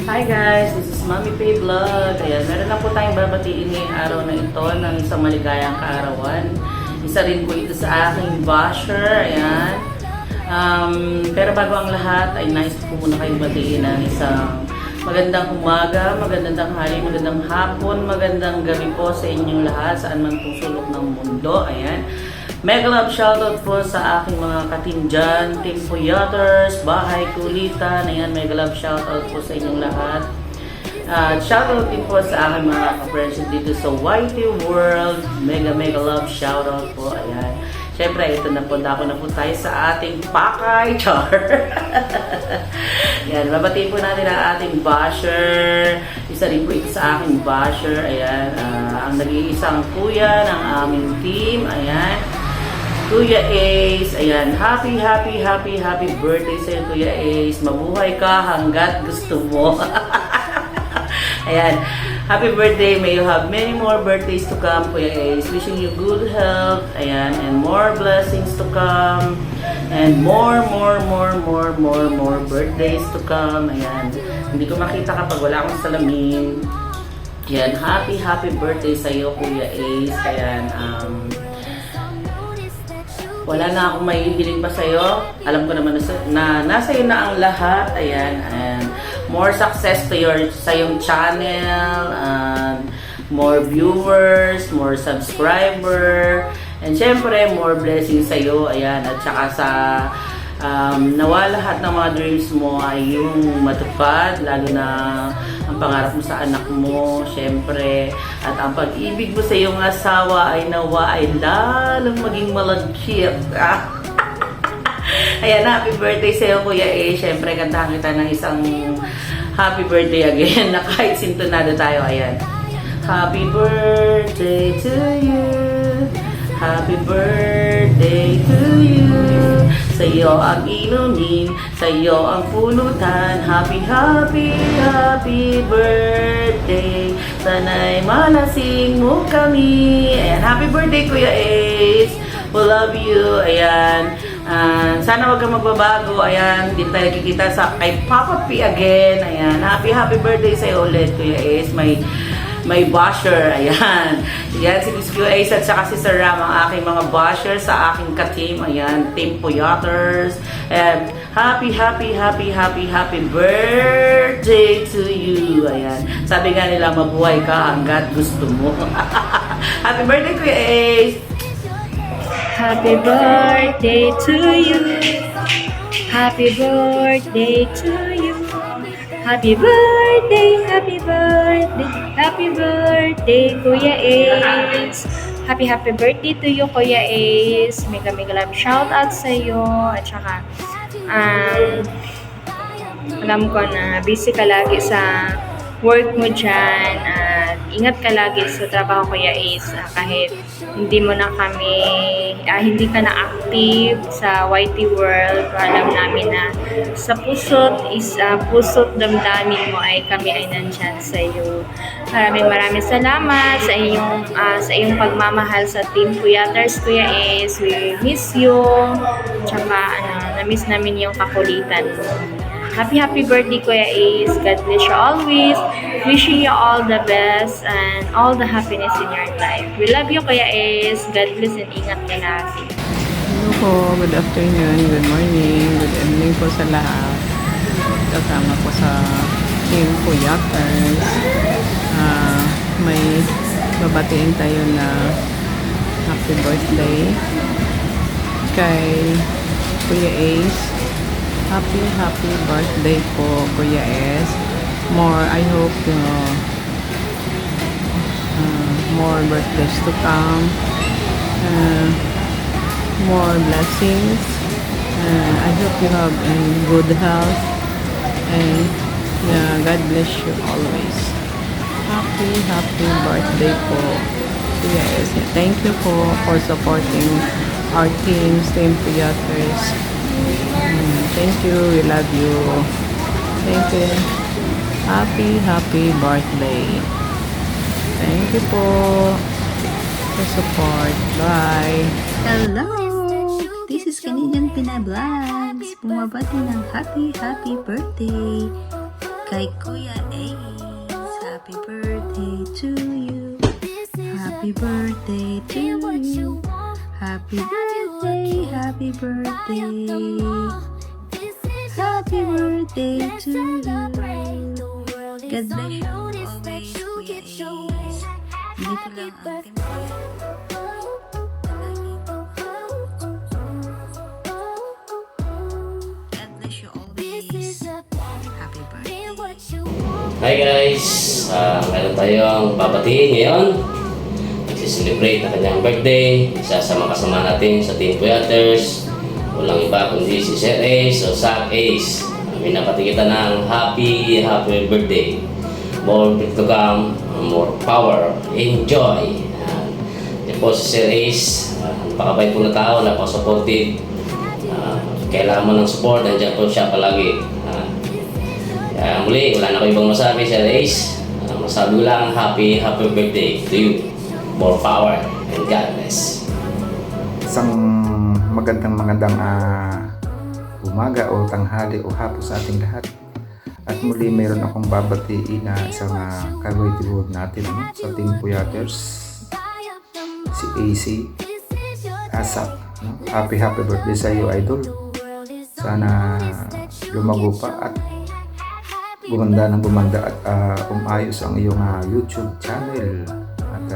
Hi guys, this is Mommy Pay Vlog. Ayan, meron lang po tayong babatiin ngayong araw na ito ng isang maligayang kaarawan. Isa rin po ito sa aking basher. Ayan. Pero bago ang lahat, ay nice po muna kayong batiin ng isang magandang umaga, magandang tanghali, magandang hapon, magandang gabi po sa inyong lahat, saan man po sulok ng mundo. Ayan. Mega love shoutout po sa aking mga katim dyan, Team Puyaters, Bahay Kulitan. Ayan, mega love shoutout po sa inyong lahat. Shoutout din po sa aking mga ka-friends dito sa YT World. Mega love shoutout po. Ayan. Siyempre, ito na po, dako na po tayo sa ating pakay char. Ayan, babatiin po natin ang ating basher. Isa rin po ito sa aking basher. Ayan, ang nag-iisang kuya ng aming team. Ayan. Kuya Ace, ayan, happy birthday sa'yo, Kuya Ace. Mabuhay ka hanggat gusto mo. Ayan, happy birthday. May you have many more birthdays to come, Kuya Ace. Wishing you good health, ayan, and more blessings to come. And more birthdays to come. Ayan, hindi ko makita kapag wala akong salamin. Ayan, happy birthday sa'yo, Kuya Ace. Ayan, wala na akong mahihiling pa sa'yo. Alam ko naman na nasa iyo na ang lahat. Ayan. And more success to sa iyong channel. And more viewers, more subscriber. And syempre, more blessings sa'yo. Ayan. At saka sa nawa lahat ng mga dreams mo ay yung matupad. Lalo na ang pangarap mo sa anak mo, syempre. At ang pag-ibig mo sa iyong asawa ay nawa ay lalong maging malagkit. Ayan, happy birthday sa iyo, Kuya A. Syempre, kantahan kita ng isang happy birthday again na kahit sintonado tayo. Ayan. Happy birthday to you. Happy birthday to you. Sa iyo ang inumin, sa iyo ang pulutan. Happy birthday. Sana'y malasing mo kami. Ayan, happy birthday, Kuya Ace. We love you. Ayan. Sana wag kang magbabago. Ayan, din tayo kikita sa kay Papa P again. Ayan, happy birthday sa iyo ulit, Kuya Ace. May basher, ayan. Ayan, si Miss Kuya Ace at saka si Sir Ram, ang aking mga basher sa aking ka-team. Ayan, Team Puyaters. And happy birthday to you. Ayan. Sabi nga nila, mabuhay ka hanggat gusto mo. Happy birthday, Kuya Ace! Happy birthday to you. Happy birthday to you. Happy birthday, Kuya Ace. Happy birthday to you, Kuya Ace. Mega love shout out sa iyo. At saka, alam ko na busy ka lagi sa work mo dyan. At ingat ka lagi sa trabaho, Kuya Ace. Kahit hindi mo na kami, hindi ka na active sa YT World, alam namin na sa pusot damdamin mo ay kami ay nandyan sa iyo. Maraming salamat sa iyong pagmamahal sa Team Puyaters, Kuya Ace. We miss you. Tsaka na-miss namin yung kakulitan mo. Happy birthday, Kuya Ace. God bless you always. Wishing you all the best and all the happiness in your life. We love you, Kuya Ace. God bless and ingat ka lagi. Hello po, good afternoon, good morning, good evening po sa lahat. Kasama po sa Team Puyaters. May babatiin tayo na happy birthday kay Kuya Ace. Happy birthday po, Kuya Ace. I hope more birthdays to come. More blessings. I hope you have good health. And God bless you always. Happy birthday po, Kuya Ace. Thank you po for supporting our Team Puyaters. Thank you. We love you. Thank you. Happy birthday. Thank you po for support. Bye. Hello! This is Canadian Pina Vlogs. Bumabati ng happy birthday kay Kuya Happy birthday, happy birthday. Happy birthday to you. God bless you always, Kuya Ace. Dito lang ang team ko. God bless you always. Happy birthday. Hi guys! Meron tayong babatiin ngayon. Nagsiselebrate na kanyang birthday. Isa sa mga kasama natin sa Team Puyaters. Walang iba kundi si Sir Ace o Sak Ace. Minapati kita ng happy birthday. More to come, more power, enjoy. Yan po si Sir Ace. Napakabait po na tao, napaka-supportive. Kailangan mo ng support, nandiyan po siya palagi. Kaya muli, wala na ko ibang masabi, Sir Ace. Masabi ko lang, happy birthday to you. More power and God bless. Isang magandang umaga o tanghali o hapon sa ating lahat. At muli mayroon akong babatiin na isang ka-worthy natin sa Team Puyaters, si AC Asak. Happy birthday sa iyo, idol. Sana lumago pa at gumanda at umayos ang iyong YouTube channel. At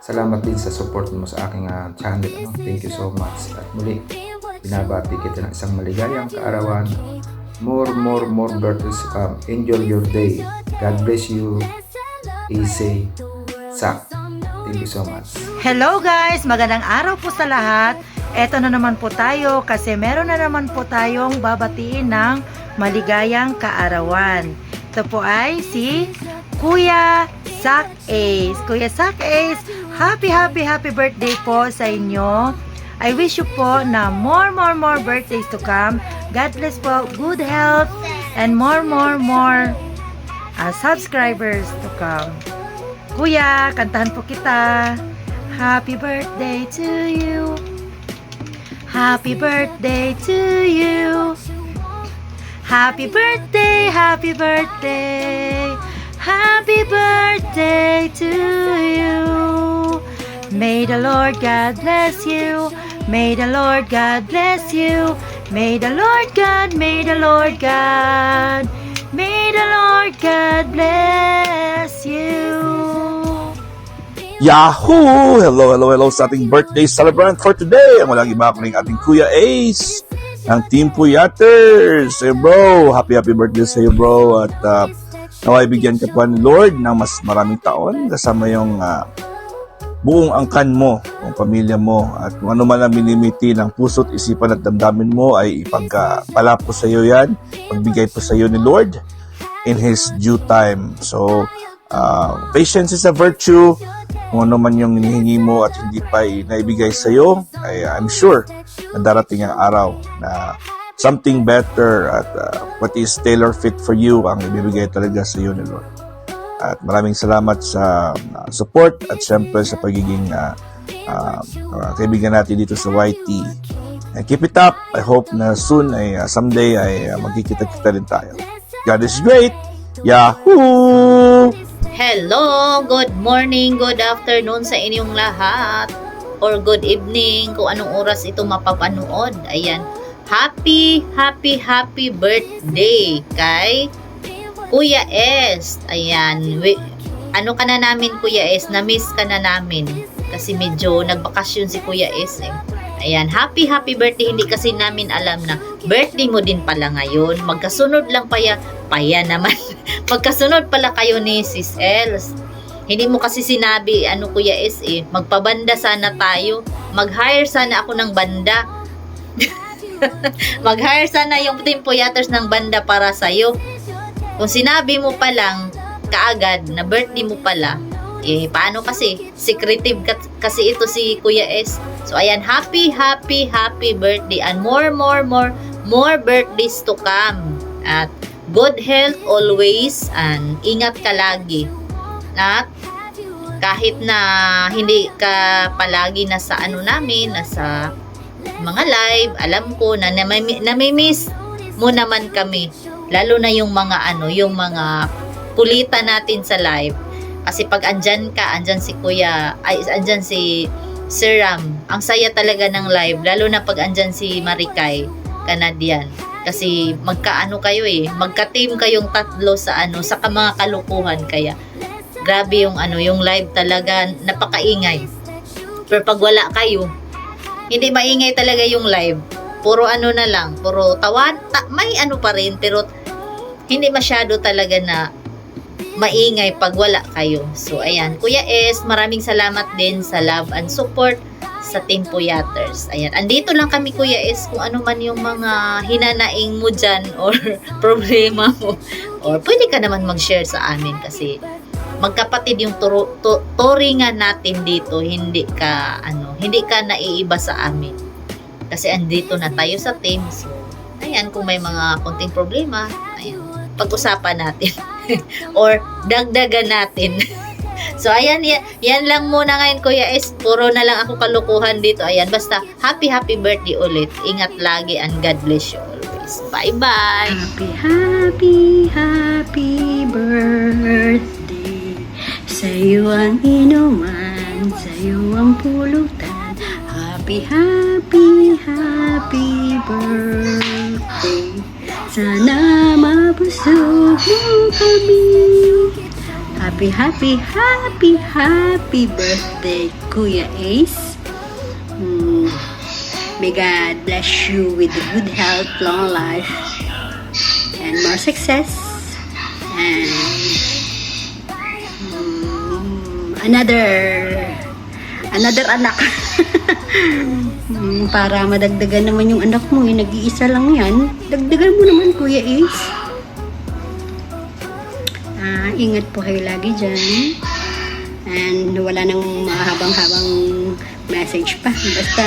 salamat din sa support mo sa aking channel. Thank you so much. At muli, binabati kita ng isang maligayang kaarawan. More birthdays to come. Enjoy your day. God bless you. Easy. Sak. Thank you so much. Hello guys! Magandang araw po sa lahat. Eto na naman po tayo kasi meron na naman po tayong babatiin ng maligayang kaarawan. Ito po ay si Kuya Sak Ace. Kuya Sak Ace, happy birthday po sa inyo. I wish you po na more birthdays to come. God bless po, good health, and more subscribers to come. Kuya, kantahan po kita. Happy birthday to you. Happy birthday to you. Happy birthday, happy birthday. Happy birthday to you. May the Lord God bless you. May the Lord God bless you. May the Lord God, may the Lord God, may the Lord God bless you. Yahoo! Hello sa ating birthday celebrant for today. Ang walang iba kuning ating Kuya Ace ng Team Puyaters. Hey bro, happy birthday sa iyo bro. At naway bigyan ka pa ni Lord ng mas maraming taon kasama yung buong angkan mo, ang pamilya mo, at kung ano man ang minimiti ng puso't isipan at damdamin mo ay ipagpala po sa iyo yan, pagbigay po sa iyo ni Lord in His due time. So, patience is a virtue. Kung ano man yung hinihingi mo at hindi pa naibigay sa iyo, ay I'm sure na darating ang araw na something better at what is tailor fit for you ang ibibigay talaga sa iyo ni Lord. At maraming salamat sa support at syempre sa pagiging kaibigan natin dito sa YT. And keep it up. I hope na soon ay someday ay magkikita-kita rin tayo. God is great. Yahoo! Hello! Good morning, good afternoon sa inyong lahat. Or good evening kung anong oras ito mapapanood. Ayan. Happy birthday kay Kuya S. Ayan. Ano ka na namin, Kuya S? Na-miss ka na namin. Kasi medyo nagbakasyon si Kuya S eh. Ayan. Happy birthday. Hindi kasi namin alam na birthday mo din pala ngayon. Magkasunod lang paya naman. Magkasunod pala kayo ni Sis Els. Hindi mo kasi sinabi, Kuya S eh. Magpabanda sana tayo. Mag-hire sana ako ng banda. Mag-hire sana yung Team Puyaters ng banda para sa'yo. Kung sinabi mo pa lang kaagad na birthday mo pala, eh paano kasi? Secretive kasi ito si Kuya S. So ayan, happy birthday and more birthdays to come. At good health always and ingat ka lagi. At kahit na hindi ka palagi nasa nasa mga live, alam ko na namimiss mo naman kami. Lalo na yung mga yung mga kulitan natin sa live. Kasi pag andyan si Kuya, andyan si Sir Ram, ang saya talaga ng live, lalo na pag andyan si Marikay, Canadian. Kasi magkaano kayo magka-team kayong tatlo sa sa mga kalukuhan, kaya grabe yung yung live talaga, napakaingay. Pero pag wala kayo, hindi maingay talaga yung live. Puro na lang, puro tawan, may pa rin, pero hindi masyado talaga na maingay pag wala kayo. So ayan, Kuya S, maraming salamat din sa love and support sa Team Puyaters. Ayan, andito lang kami, Kuya S, kung ano man yung mga hinanaing mo dyan or problema mo, or pwede ka naman mag-share sa amin kasi magkapatid yung turingan natin dito, hindi ka naiiba sa amin kasi andito na tayo sa team. So ayan, kung may mga konting problema, ayan, pag-usapan natin or dagdagan natin. So ayan, yan lang muna ngayon, Kuya S. Puro na lang ako kalukuhan dito. Ayan, basta happy birthday ulit. Ingat lagi and God bless you always. Bye-bye! Happy birthday. Sa'yo ang inuman, sa'yo ang pulutan. Happy birthday. Sana mabusog mo kami. Happy birthday, Kuya Ace. May God bless you with good health, long life, and more success. And another anak. Para madagdagan naman yung anak mo, nag-iisa lang yan. Dagdagan mo naman, Kuya Ace. Ingat po kayo lagi dyan. And wala nang mahabang-habang message pa. Basta,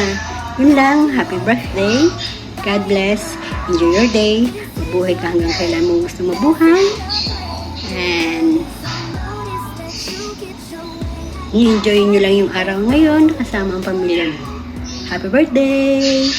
yun lang. Happy birthday. God bless. Enjoy your day. Mabuhay ka hanggang kailan mo gusto mabuhay. And i-enjoy nyo lang yung araw ngayon kasama ang pamilya mo. Happy birthday!